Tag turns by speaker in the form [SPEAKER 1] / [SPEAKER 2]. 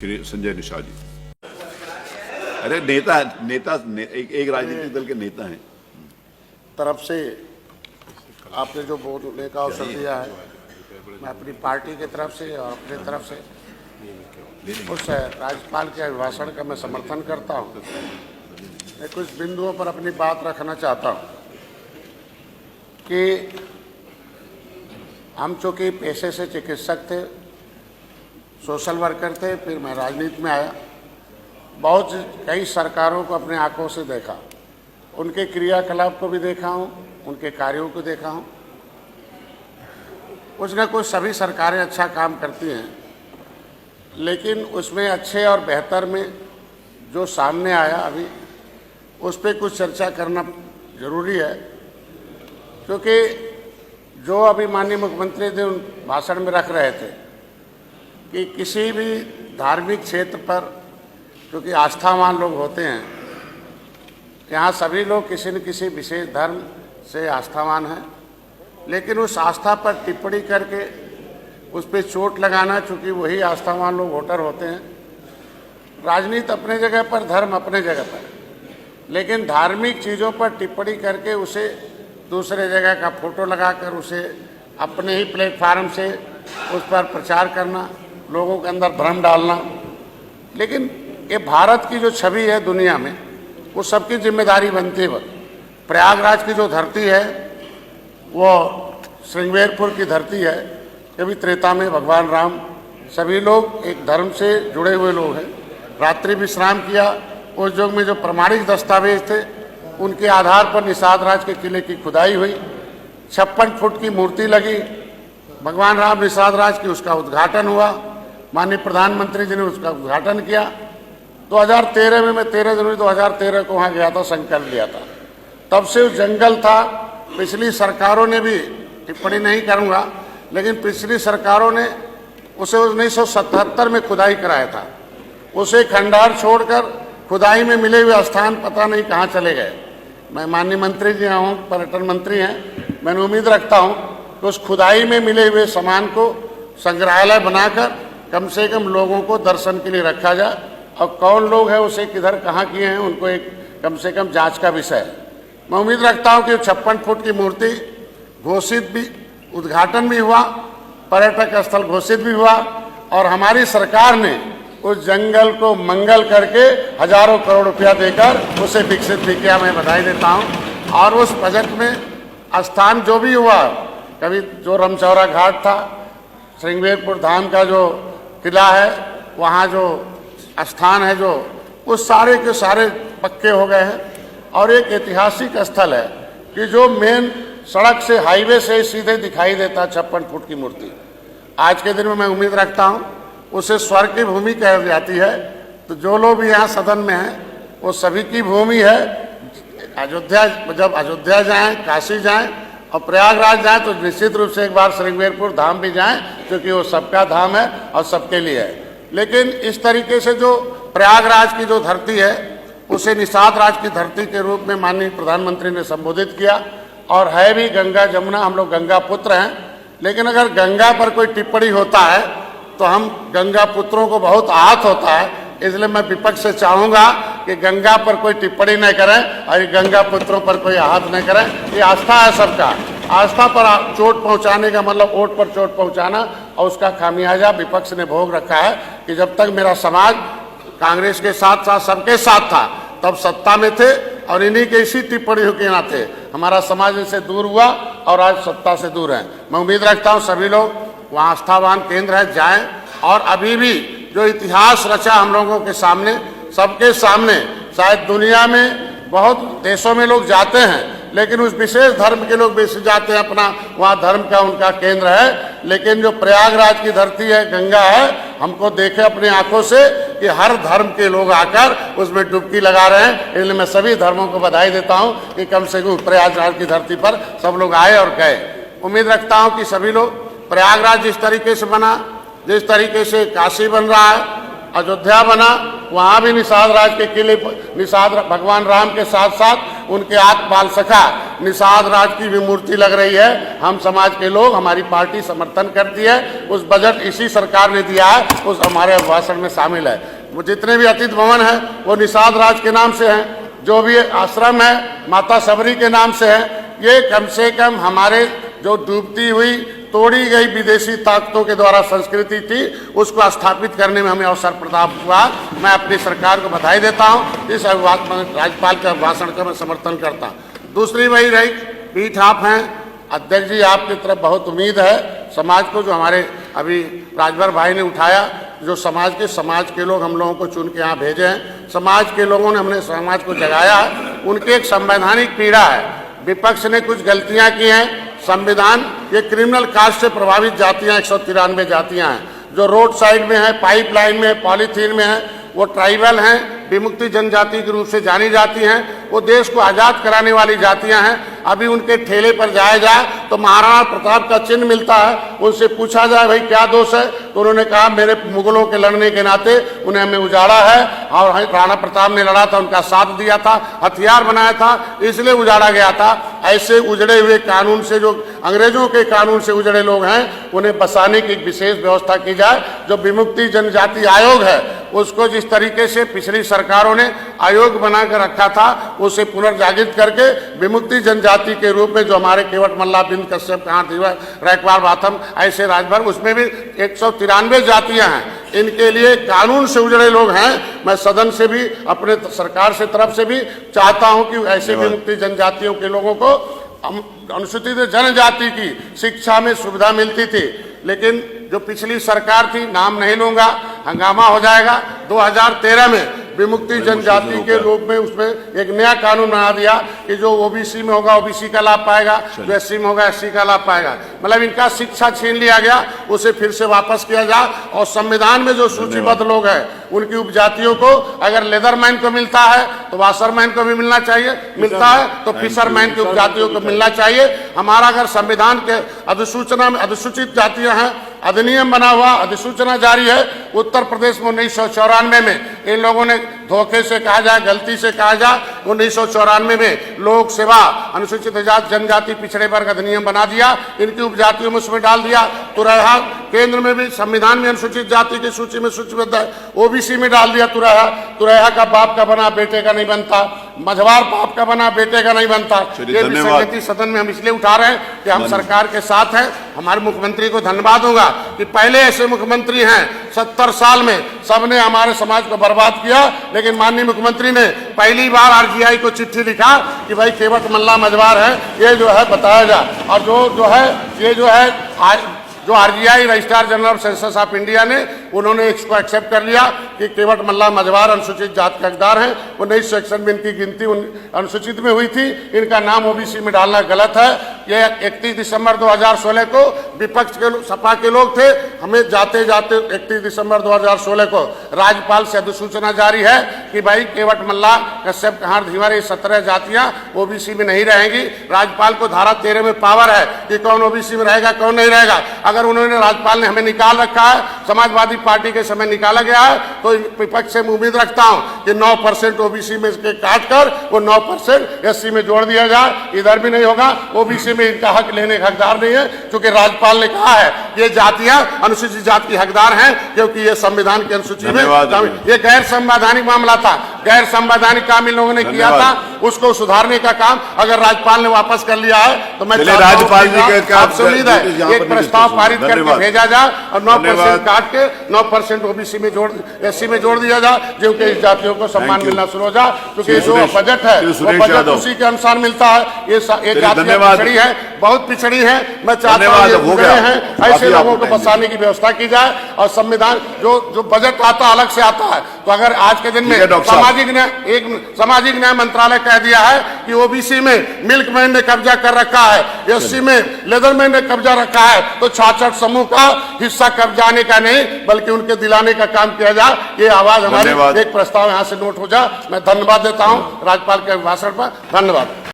[SPEAKER 1] श्री संजय निषाद जी। अरे नेता एक राजनीतिक दल के नेता हैं।
[SPEAKER 2] तरफ से आपने जो बोलने का अवसर दिया है, मैं अपनी पार्टी की तरफ से और अपनी तरफ से उस राज्यपाल के अभिभाषण का मैं समर्थन करता हूं। मैं कुछ बिंदुओं पर अपनी बात रखना चाहता हूं कि हम चूँकि पेशे से चिकित्सक थे, सोशल वर्कर थे, फिर मैं राजनीति में आया। कई सरकारों को अपने आंखों से देखा, उनके क्रियाकलाप को भी देखा हूँ, उनके कार्यों को देखा हूँ। कुछ न कुछ सभी सरकारें अच्छा काम करती हैं, लेकिन उसमें अच्छे और बेहतर में जो सामने आया अभी उस पर कुछ चर्चा करना जरूरी है, क्योंकि जो अभी माननीय मुख्यमंत्री जी भाषण में रख रहे थे कि किसी भी धार्मिक क्षेत्र पर, क्योंकि आस्थावान लोग होते हैं, यहाँ सभी लोग किसी न किसी विशेष धर्म से आस्थावान हैं, लेकिन उस आस्था पर टिप्पणी करके उस पर चोट लगाना, चूँकि वही आस्थावान लोग वोटर होते हैं। राजनीति अपने जगह पर, धर्म अपने जगह पर, लेकिन धार्मिक चीज़ों पर टिप्पणी करके उसे दूसरे जगह का फोटो लगाकर उसे अपने ही प्लेटफार्म से उस पर प्रचार करना, लोगों के अंदर भ्रम डालना। लेकिन ये भारत की जो छवि है दुनिया में, वो सबकी जिम्मेदारी बनती है। प्रयागराज की जो धरती है वो श्रृंगेरपुर की धरती है। कभी त्रेता में भगवान राम, सभी लोग एक धर्म से जुड़े हुए लोग हैं। रात्रि विश्राम किया, उस युग में जो प्रमाणिक दस्तावेज थे उनके आधार पर निषाद राज के किले की खुदाई हुई। 56 फुट की मूर्ति लगी, भगवान राम निषाद राज की, उसका उद्घाटन हुआ। माननीय प्रधानमंत्री जी ने उसका उद्घाटन किया 2013 में। मैं 13 जनवरी 2013 को वहाँ गया था, संकल्प लिया था। तब से उस जंगल था। पिछली सरकारों ने भी, टिप्पणी नहीं करूँगा, लेकिन पिछली सरकारों ने उसे 1977 में खुदाई कराया था। उसे खंडार छोड़कर खुदाई में मिले हुए स्थान पता नहीं कहाँ चले गए। मैं माननीय मंत्री जी हूँ, पर्यटन मंत्री हैं, मैंने उम्मीद रखता हूँ कि उस खुदाई में मिले हुए सामान को संग्रहालय बनाकर कम से कम लोगों को दर्शन के लिए रखा जाए, और कौन लोग हैं उसे किधर कहाँ किए हैं उनको एक कम से कम जांच का विषय है। मैं उम्मीद रखता हूँ कि 56 फुट की मूर्ति घोषित भी, उद्घाटन भी हुआ, पर्यटक स्थल घोषित भी हुआ, और हमारी सरकार ने उस जंगल को मंगल करके हजारों करोड़ रुपया देकर उसे विकसित भी किया। मैं बधाई देता हूँ। और उस बजट में स्थान जो भी हुआ, कभी जो रमचौरा घाट था, श्रृंगेरपुर धाम का जो किला है, वहाँ जो स्थान है, जो उस सारे के सारे पक्के हो गए हैं। और एक ऐतिहासिक स्थल है कि जो मेन सड़क से, हाईवे से सीधे दिखाई देता 56 फुट की मूर्ति। आज के दिन में मैं उम्मीद रखता हूँ उसे स्वर्ग की भूमि कही जाती है। तो जो लोग यहाँ सदन में हैं वो सभी की भूमि है। अयोध्या, जब अयोध्या जाएं, काशी जाएं और प्रयागराज जाएं, तो निश्चित रूप से एक बार श्रृंगेरपुर धाम भी जाएं, क्योंकि वो सबका धाम है और सबके लिए है। लेकिन इस तरीके से जो प्रयागराज की जो धरती है उसे निषाद राज की धरती के रूप में माननीय प्रधानमंत्री ने संबोधित किया। और है भी गंगा जमुना, हम लोग गंगा पुत्र हैं। लेकिन अगर गंगा पर कोई टिप्पणी होता है तो हम गंगा पुत्रों को बहुत आहत होता है। इसलिए मैं विपक्ष से चाहूँगा कि गंगा पर कोई टिप्पणी न करें और गंगा पुत्रों पर कोई आहत न करें। ये आस्था है सबका। आस्था पर चोट पहुंचाने का मतलब वोट पर चोट पहुंचाना, और उसका खामियाजा विपक्ष ने भोग रखा है कि जब तक मेरा समाज कांग्रेस के साथ साथ सबके साथ था, तब सत्ता में थे, और इन्हीं के इसी टिप्पणियों के नाते हमारा समाज इनसे दूर हुआ और आज सत्ता से दूर है। मैं उम्मीद रखता हूँ सभी लोग वहाँ आस्थावान केंद्र है जाएं, और अभी भी जो इतिहास रचा हम लोगों के सामने, सबके सामने, शायद दुनिया में बहुत देशों में लोग जाते हैं, लेकिन उस विशेष धर्म के लोग बेसिक जाते हैं, अपना वहाँ धर्म का उनका केंद्र है। लेकिन जो प्रयागराज की धरती है, गंगा है, हमको देखे अपनी आंखों से कि हर धर्म के लोग आकर उसमें डुबकी लगा रहे हैं। इसलिए मैं सभी धर्मों को बधाई देता हूँ कि कम से कम प्रयागराज की धरती पर सब लोग आए और गए। उम्मीद रखता हूँ कि सभी लोग, प्रयागराज जिस तरीके से बना, जिस तरीके से काशी बन रहा है, अयोध्या बना, वहाँ भी निषाद राज के किले, निषाद भगवान राम के साथ साथ उनके आत्म बाल सखा निषाद राज की भी मूर्ति लग रही है। हम समाज के लोग, हमारी पार्टी समर्थन करती है। उस बजट इसी सरकार ने दिया है, उस हमारे भाषण में शामिल है। वो जितने भी अतिथि भवन है वो निषाद राज के नाम से हैं। जो भी आश्रम है माता सबरी के नाम से है। ये कम से कम हमारे जो डूबती हुई तोड़ी गई विदेशी ताकतों के द्वारा संस्कृति थी उसको स्थापित करने में हमें अवसर प्राप्त हुआ। मैं अपनी सरकार को बधाई देता हूँ। इस राज्यपाल के भाषण का मैं समर्थन करता हूँ। दूसरी वही रही पीठ आप हैं अध्यक्ष जी, आपकी तरफ बहुत उम्मीद है समाज को, जो हमारे अभी राजभर भाई ने उठाया, जो समाज के लोग हम लोगों को चुन के यहाँ भेजे हैं, समाज के लोगों ने हमने समाज को जगाया है। उनकी एक संवैधानिक पीड़ा है। विपक्ष ने कुछ गलतियां की हैं। संविधान ये क्रिमिनल कास्ट से प्रभावित जातियां 193 जातियां हैं जो रोड साइड में है, पाइपलाइन में है, पॉलीथीन में है। वो ट्राइबल हैं, विमुक्ति जनजाति के रूप से जानी जाती हैं। वो देश को आज़ाद कराने वाली जातियां हैं। अभी उनके ठेले पर जाया जाए तो महाराणा प्रताप का चिन्ह मिलता है। उनसे पूछा जाए भाई क्या दोष है, तो उन्होंने कहा मेरे मुगलों के लड़ने के नाते उन्हें हमें उजाड़ा है, और राणा प्रताप ने लड़ा था, उनका साथ दिया था, हथियार बनाया था, इसलिए उजाड़ा गया था। ऐसे उजड़े हुए कानून से, जो अंग्रेजों के कानून से उजड़े लोग हैं, उन्हें बसाने की एक विशेष व्यवस्था की जाए। जो विमुक्ति जनजाति आयोग है उसको जिस तरीके से पिछली सरकारों ने आयोग बनाकर रखा था उसे पुनर्जागृत करके विमुक्ति जनजाति के रूप में, जो हमारे केवट मल्ला, बिंद कश्यप, कहार, धीवर, रैकवार, बाथम, ऐसे राजभर, उसमें भी 193 जातियां हैं। इनके लिए कानून से उजड़े लोग हैं। मैं सदन से भी, अपने सरकार से तरफ से भी चाहता हूं कि ऐसे विमुक्ति जनजातियों के लोगों को अनुसूचित जनजाति की शिक्षा में सुविधा मिलती थी। लेकिन जो पिछली सरकार थी, नाम नहीं लूंगा, हंगामा हो जाएगा, 2013 में विमुक्ति जनजाति के रूप में उसमें एक नया कानून बना दिया कि जो ओबीसी में होगा ओबीसी का लाभ पाएगा, जो एससी में होगा एससी का लाभ पाएगा। मतलब इनका शिक्षा छीन लिया गया, उसे फिर से वापस किया जाए। और संविधान में जो सूचीबद्ध लोग हैं उनकी उपजातियों को अगर लेदरमैन को मिलता है तो वाशरमैन को भी मिलना चाहिए, मिलता है तो फिशरमैन की उपजातियों को मिलना चाहिए। हमारा अगर संविधान के अधिसूचना में अधिसूचित जातियां हैं, अधिनियम बना हुआ, अधिसूचना जारी है। उत्तर प्रदेश में 1994 में इन लोगों ने धोखे से कहा जाए, गलती से कहा जाए, 1994 में लोक सेवा अनुसूचित जनजाति पिछड़े वर्ग अधिनियम बना दिया, इनकी उपजातियों में उसमें डाल दिया। तुरैहा केंद्र में भी संविधान में अनुसूचित जाति की सूची में सूचीबद्ध है, ओबीसी में डाल दिया। तुरैहा का बाप का बना बेटे का नहीं बनता, मझवार बाप का बना बेटे का नहीं बनता। ये विषय सदन में हम इसलिए उठा रहे हैं कि हम सरकार के साथ हैं। हमारे मुख्यमंत्री को धन्यवाद दूंगा कि पहले ऐसे मुख्यमंत्री हैं 70 साल में, सबने हमारे समाज को बर्बाद किया, लेकिन माननीय मुख्यमंत्री ने पहली बार आरजीआई को चिट्ठी लिखा कि भाई केवट मल्ला मझवार है, ये जो है बताया जाए। और जो RGI registrar general of census of India ने, उन्होंने इसको एक्सेप्ट कर लिया कि केवट मल्ला मझवार अनुसूचित जाति के हकदार हैं। 19 सेक्शन में इनकी गिनती अनुसूचित में हुई थी, इनका नाम ओबीसी में डालना गलत है। ये 31 दिसंबर 2016 को विपक्ष के सपा के लोग थे, हमें जाते जाते 31 दिसंबर 2016 को राज्यपाल से अधिसूचना जारी है कि भाई केवट मल्ला, कश्यप, कहार, धीवर, ये 17 जातियां ओबीसी में नहीं रहेंगी। राज्यपाल को धारा 13 में पावर है कि कौन ओबीसी में रहेगा, कौन नहीं रहेगा। अगर उन्होंने, राज्यपाल ने हमें निकाल रखा है, समाजवादी पार्टी के समय निकाला गया है, तो विपक्ष से मैं उम्मीद रखता हूं कि 9% ओबीसी में इसके काट कर वो 9% एससी में जोड़ दिया जाए। इधर भी नहीं होगा, ओबीसी में इनका हक लेने का हकदार नहीं है, क्योंकि राज्यपाल ने कहा है ये जातियां अनुसूचित जाति की हकदार हैं, क्योंकि ये संविधान की अनुसूची में। ये गैर संवैधानिक मामला था, गैर संवैधानिक काम इन लोगों ने किया था, उसको सुधारने का काम अगर राज्यपाल ने वापस कर लिया है तो मैं
[SPEAKER 1] राज्यपाल जी के
[SPEAKER 2] आपसे उम्मीद है एक प्रस्ताव पारित करके भेजा जाए और 9% काट के 9% ओबीसी में जोड़, एससी में जोड़ दिया जाए, क्योंकि इस जातियों को सम्मान मिलना शुरू हो जाए। क्योंकि जो बजट है वो बजट उसी के अनुसार मिलता है। ये जातियां पिछड़ी है, बहुत पिछड़ी है। मैं चाहता हूँ ऐसे लोगों को बसाने की व्यवस्था की जाए। और संविधान जो बजट आता अलग से आता है, तो अगर आज के दिन में सामाजिक न्याय मंत्रालय कह दिया है कि ओबीसी में मिल्कमैन ने कब्जा कर रखा है, एससी में लेदरमैन ने कब्जा रखा है, तो 66 समूह का हिस्सा कब्जाने का नहीं बल्कि उनके दिलाने का काम किया जाए। ये आवाज हमारी, एक प्रस्ताव यहाँ से नोट हो जाए। मैं धन्यवाद देता हूँ राज्यपाल के भाषण पर। धन्यवाद।